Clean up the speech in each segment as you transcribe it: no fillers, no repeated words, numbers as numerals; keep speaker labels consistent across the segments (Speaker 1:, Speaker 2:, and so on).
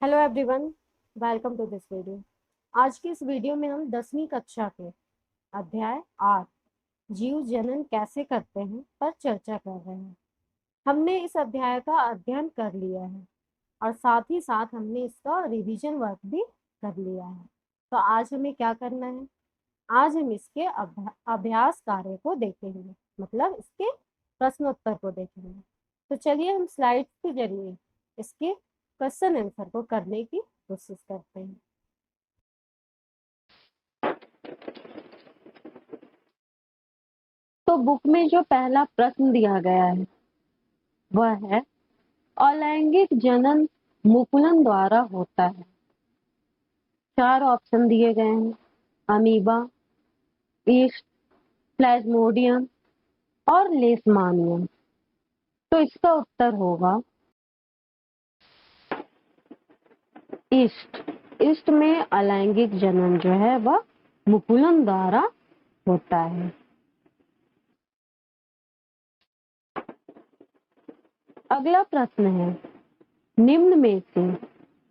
Speaker 1: Hello everyone, welcome to this video. आज की इस वीडियो में हम 10वीं कक्षा के अध्याय 8 जीव जनन कैसे करते हैं पर चर्चा कर रहे हैं। हमने इस अध्याय का अध्ययन कर लिया है और साथ ही साथ हमने इसका रिवीजन वर्क भी कर लिया है। तो आज हमें क्या करना है? आज हम इसके अभ्यास कार्य को देखेंगे, मतलब इसके प्रश्नोत्तर को देखेंगे। तो चलिए हम स्लाइड्स के जरिए इसके क्वेश्चन आंसर को करने की कोशिश करते हैं।
Speaker 2: तो बुक में जो पहला प्रश्न दिया गया है वह है अलैंगिक जनन मुकुलन द्वारा होता है। 4 ऑप्शन दिए गए हैं, अमीबा, ईस्ट, प्लाज्मोडियम और लेशमानियम। तो इसका उत्तर होगा ईस्ट। ईस्ट में अलैंगिक जनन जो है वह मुकुलन द्वारा होता है। अगला प्रश्न है, निम्न में से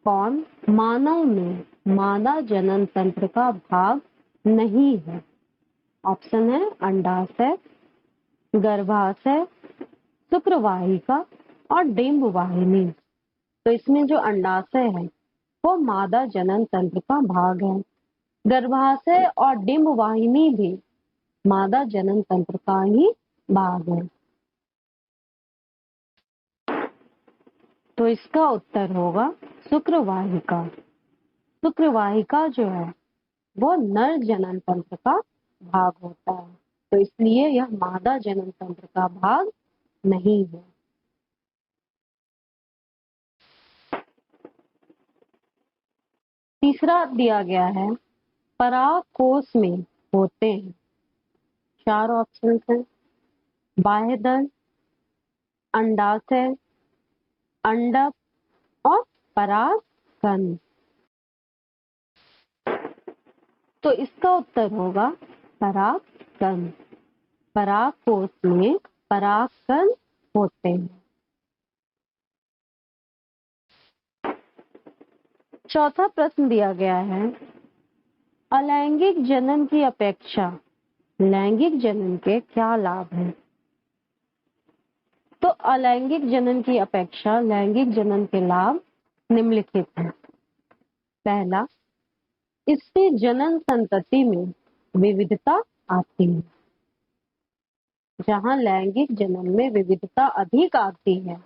Speaker 2: कौन मानव में मादा जनन तंत्र का भाग नहीं है? ऑप्शन है अंडाशय, गर्भाशय, शुक्रवाहिका और डिंब वाहिनी। तो इसमें जो अंडाशय है वो मादा जनन तंत्र का भाग है। गर्भाशय और डिंब वाहिनी भी मादा जनन तंत्र का ही भाग है। तो इसका उत्तर होगा शुक्रवाहिका। शुक्रवाहिका जो है वो नर जनन तंत्र का भाग होता है, तो इसलिए यह मादा जनन तंत्र का भाग नहीं है। तीसरा दिया गया है, पराग कोश में होते हैं। 4 ऑप्शन हैं, बाह्यदल, अंडाशय, अंडक और परागकण। तो इसका उत्तर होगा परागकण। पराग कोश में परागकण होते हैं। चौथा प्रश्न दिया गया है, अलैंगिक जनन की अपेक्षा लैंगिक जनन के क्या लाभ हैं? तो अलैंगिक जनन की अपेक्षा लैंगिक जनन के लाभ निम्नलिखित हैं। पहला, इससे जनन संतति में विविधता आती है। जहां लैंगिक जनन में विविधता अधिक आती है,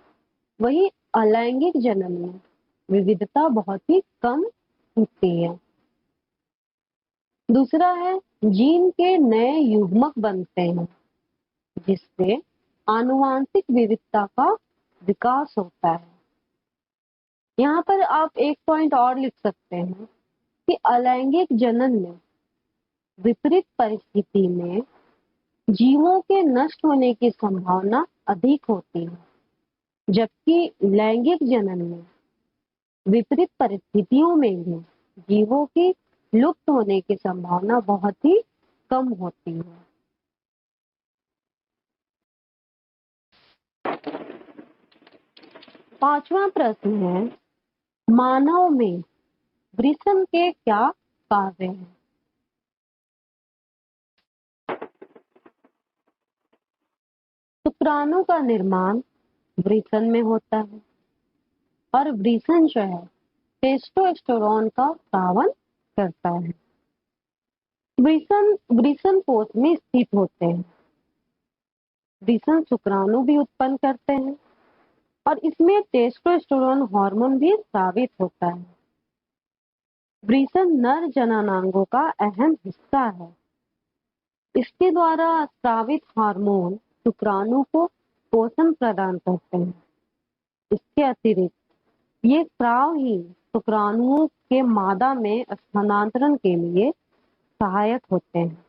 Speaker 2: वही अलैंगिक जनन में विविधता बहुत ही कम होती है। दूसरा है, जीन के नए युग्मक बनते हैं जिससे आनुवांशिक विविधता का विकास होता है। यहाँ पर आप एक पॉइंट और लिख सकते हैं कि अलैंगिक जनन में विपरीत परिस्थिति में जीवों के नष्ट होने की संभावना अधिक होती है, जबकि लैंगिक जनन में विपरीत परिस्थितियों में भी जीवों की लुप्त होने की संभावना बहुत ही कम होती है। पांचवा प्रश्न है, मानव में वृषण के क्या कार्य हैं? शुक्राणु का निर्माण वृषण में होता है और वृषण जो है टेस्टोस्टेरोन का स्रावन करता है। वृषण वृषण कोश में स्थित होते हैं। वृषण शुक्राणु भी उत्पन्न करते हैं और इसमें टेस्टोस्टेरोन हार्मोन भी स्रावित होता है। वृषण नर जननांगों का अहम हिस्सा है। इसके द्वारा स्रावित हार्मोन शुक्राणु को पोषण प्रदान करते हैं। इसके अतिरिक्त ये स्राव ही शुक्राणुओं के मादा में स्थानांतरण के लिए सहायक होते हैं।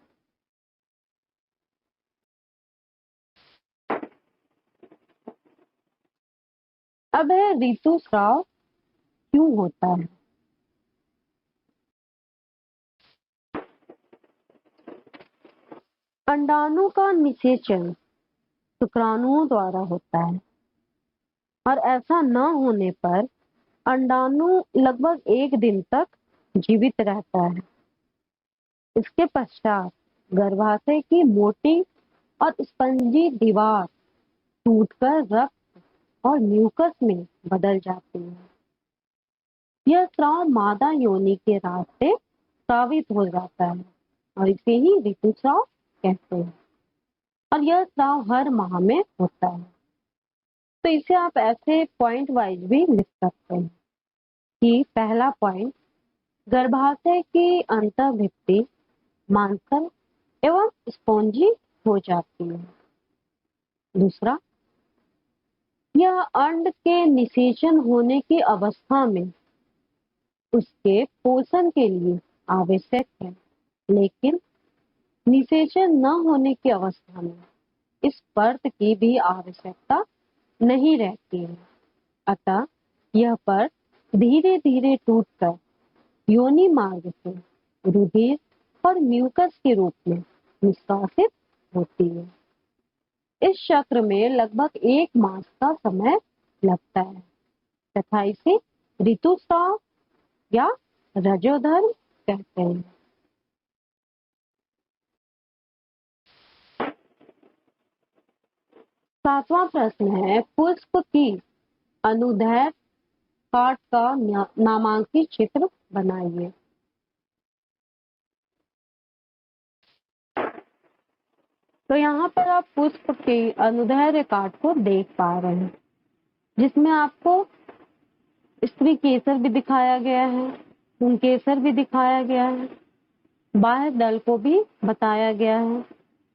Speaker 2: अब है, ऋतुस्राव क्यों होता है? अंडाणु का निषेचन शुक्राणुओं द्वारा होता है और ऐसा न होने पर अंडाणु लगभग 1 दिन तक जीवित रहता है। इसके पश्चात गर्भाशय की मोटी और स्पंजी दीवार टूटकर रक्त और म्यूकस में बदल जाती है। यह स्राव मादा योनि के रास्ते स्रावित हो जाता है और इसे ही ऋतुस्राव कहते हैं। और यह स्राव हर माह में होता है। तो इसे आप ऐसे पॉइंट वाइज भी लिख सकते हैं कि पहला पॉइंट, गर्भाशय की अंतःभित्ति मांसल एवं स्पॉन्जी हो जाती है। दूसरा, यह अंड के निषेचन होने की अवस्था में उसके पोषण के लिए आवश्यक है, लेकिन निषेचन न होने की अवस्था में इस परत की भी आवश्यकता नहीं रहती है। अतः यह परत धीरे धीरे टूटकर योनि मार्ग से रुधिर और म्यूकस के रूप में निष्कासित होती है। इस चक्र में लगभग 1 मास का समय लगता है तथा इसे ऋतुस्राव या रजोधर्म कहते हैं। सातवां प्रश्न है, पुष्प की अनुदैर्घ्य काट का नामांकित चित्र बनाइए। तो यहाँ पर आप पुष्प के अनुदैर्घ्य काट को देख पा रहे हैं, जिसमें आपको स्त्री केसर भी दिखाया गया है, पुंकेसर भी दिखाया गया है, बाह्य दल को भी बताया गया है,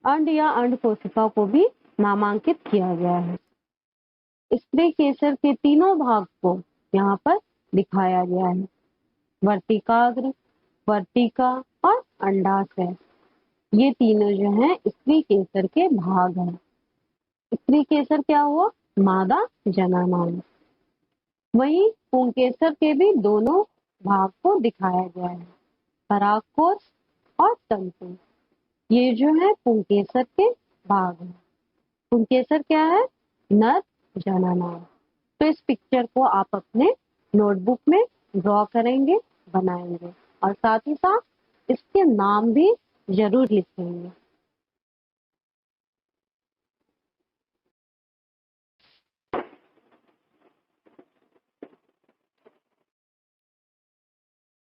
Speaker 2: अंड या अंड कोशिका को भी नामांकित किया गया है। स्त्री केसर के तीनों भाग को यहाँ पर दिखाया गया है, वर्तिकाग्र, वर्तिका और अंडाशय। ये तीनों जो हैं स्त्री केसर के भाग हैं। स्त्री केसर क्या हुआ? मादा जनानांग। वहीं पुंकेसर के भी दोनों भाग को दिखाया गया है, परागकोश और तंतु। ये जो है पुंकेसर के भाग हैं। पुंकेसर क्या है? नर जनानांग। तो इस पिक्चर को आप अपने नोटबुक में ड्रॉ करेंगे, बनाएंगे और साथ ही साथ इसके नाम भी जरूर लिखेंगे।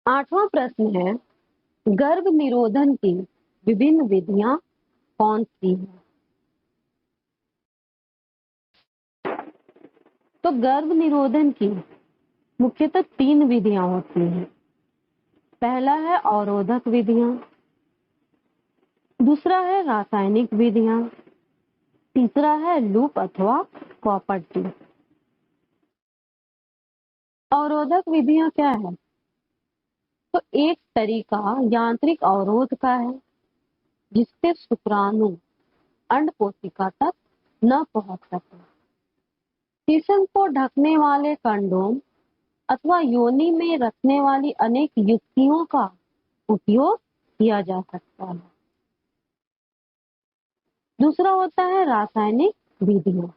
Speaker 2: आठवां प्रश्न है, गर्भ निरोधन की विभिन्न विधियां कौन सी हैं? तो गर्भ निरोधन की मुख्यतः 3 विधियां होती हैं। पहला है अवरोधक विधियां, दूसरा है रासायनिक विधियां, तीसरा है लूप अथवा कॉपर टी। अवरोधक विधियां क्या है? तो एक तरीका यांत्रिक अवरोध का है, जिससे शुक्राणु अंड कोशिका तक न पहुंच सके। शीशन को ढकने वाले कंडोम अथवा योनि में रखने वाली अनेक युक्तियों का उपयोग किया जा सकता है। दूसरा होता है रासायनिक विधियां।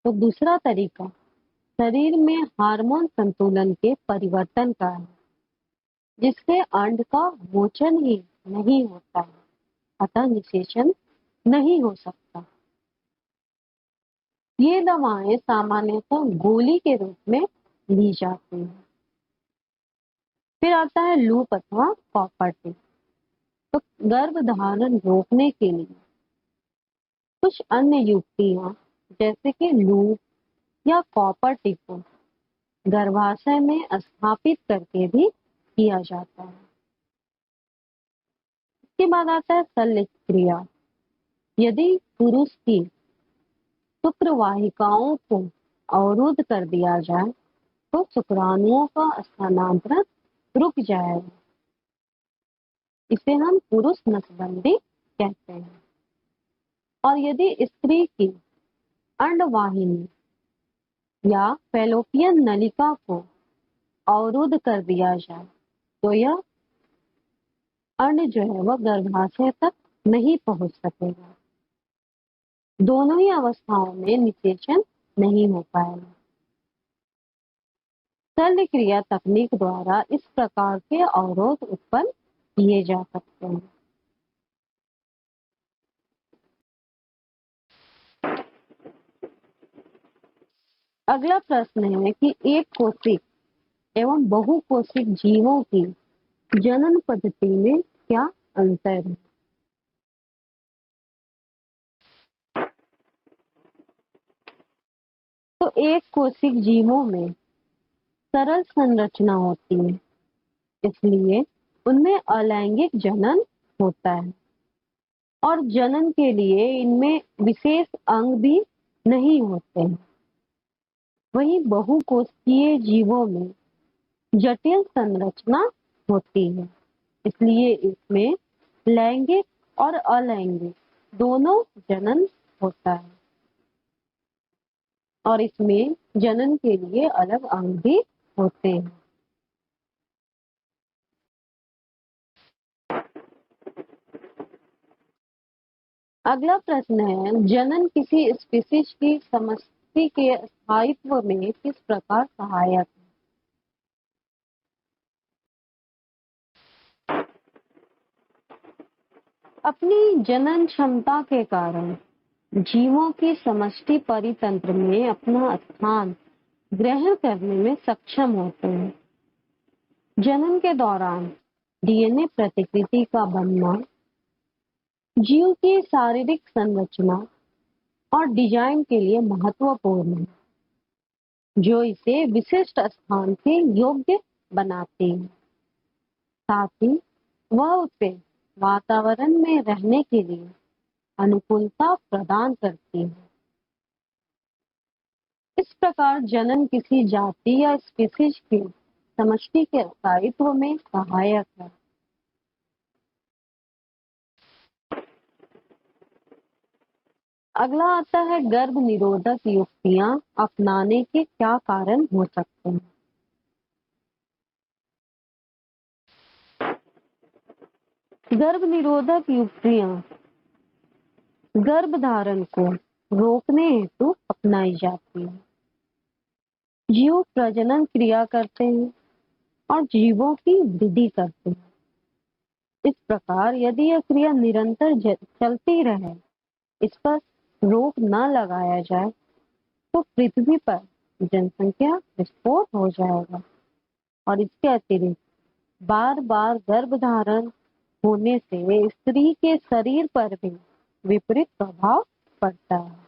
Speaker 2: तो दूसरा तरीका शरीर में हार्मोन संतुलन के परिवर्तन का है, जिससे अंड का मोचन ही नहीं होता है, अतः निषेचन नहीं हो सकता। ये दवाएं सामान्यतः गोली के रूप में ली जाती हैं। फिर आता है लूप अथवा कॉपर टी। तो गर्भधारण रोकने के लिए कुछ अन्य युक्तियां जैसे कि लूप या कॉपर टी को गर्भाशय में स्थापित करके भी किया जाता है। इसके बाद आता है शल्य क्रिया। यदि पुरुष की शुक्रवाहिकाओं को अवरुद्ध कर दिया जाए तो शुक्राणुओं का स्थानांतरण रुक जाएगा। इसे हम पुरुष नसबंदी कहते हैं। और यदि स्त्री की अंडवाहिनी या फैलोपियन नलिका को अवरुद्ध कर दिया जाए तो यह अंड जो है वह गर्भाशय तक नहीं पहुंच सकेगा। दोनों ही अवस्थाओं में निषेचन नहीं हो पाएगा। शल्य क्रिया तकनीक द्वारा इस प्रकार के अवरोध उत्पन्न किए जा सकते हैं। अगला प्रश्न है कि एक कोशिक एवं बहुकोशिक जीवों की जनन पद्धति में क्या अंतर है? तो एक कोशिक जीवों में सरल संरचना होती है, इसलिए उनमें अलैंगिक जनन होता है और जनन के लिए इनमें विशेष अंग भी नहीं होते हैं। वहीं बहुकोशिकीय जीवों में जटिल संरचना होती है, इसलिए इसमें लैंगिक और अलैंगिक दोनों जनन होता है और इसमें जनन के लिए अलग अंग भी होते हैं। अगला प्रश्न है, जनन किसी स्पीशीज की समष्टि के स्थायित्व में किस प्रकार सहायक है? अपनी जनन क्षमता के कारण जीवों की समष्टि परितंत्र में अपना स्थान ग्रहण करने में सक्षम होते हैं। जनन के दौरान डीएनए प्रतिकृति का बनना जीव की शारीरिक संरचना और डिजाइन के लिए महत्वपूर्ण है, जो इसे विशिष्ट स्थान के योग्य बनाते हैं। साथ ही वह उसे वातावरण में रहने के लिए अनुकूलता प्रदान करती है। इस प्रकार जनन किसी जाति या स्पीशीज की समष्टि के स्थायित्व में सहायक है। अगला आता है, गर्भ निरोधक युक्तियां अपनाने के क्या कारण हो सकते हैं? गर्भ निरोधक युक्तियां गर्भधारण को रोकने हेतु अपनाई जाती है। जीव प्रजनन क्रिया करते हैं और जीवों की वृद्धि करते हैं। इस प्रकार यदि यह क्रिया निरंतर चलती रहे, इस पर रोक न लगाया जाए, तो पृथ्वी पर जनसंख्या विस्फोट हो जाएगा और इसके अतिरिक्त बार बार गर्भधारण होने से स्त्री के शरीर पर भी विपरीत प्रभाव पड़ता है।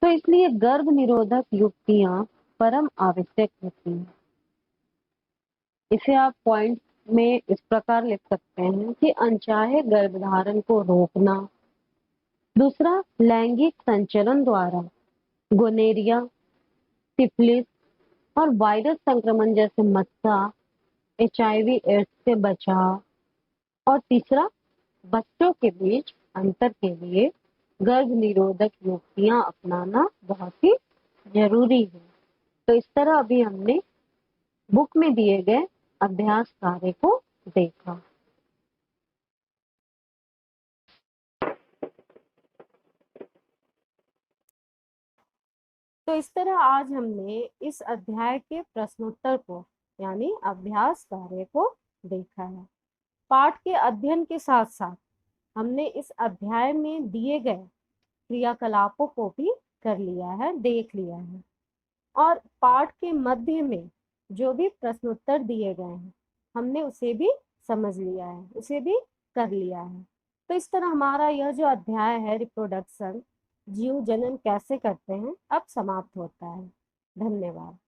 Speaker 2: तो इसलिए गर्भ निरोधक युक्तियां परम आवश्यक होती हैं। इसे आप पॉइंट में इस प्रकार लिख सकते हैं कि अनचाहे गर्भधारण को रोकना, दूसरा लैंगिक संचरण द्वारा गोनेरिया, सिफिलिस और वायरस संक्रमण जैसे मस्सा, HIV एड्स से बचाव, और तीसरा बच्चों के बीच अंतर के लिए गर्भ निरोधक युक्तियां अपनाना बहुत ही जरूरी है। तो इस तरह अभी हमने बुक में दिए गए अभ्यास कार्य को देखा।
Speaker 1: तो इस तरह आज हमने इस अध्याय के प्रश्नोत्तर को यानी अभ्यास कार्य को देखा है। पाठ के अध्ययन के साथ साथ हमने इस अध्याय में दिए गए क्रियाकलापों को भी कर लिया है, देख लिया है, और पाठ के मध्य में जो भी प्रश्नोत्तर दिए गए हैं हमने उसे भी समझ लिया है, उसे भी कर लिया है। तो इस तरह हमारा यह जो अध्याय है रिप्रोडक्शन, जीव जनन कैसे करते हैं, अब समाप्त होता है। धन्यवाद।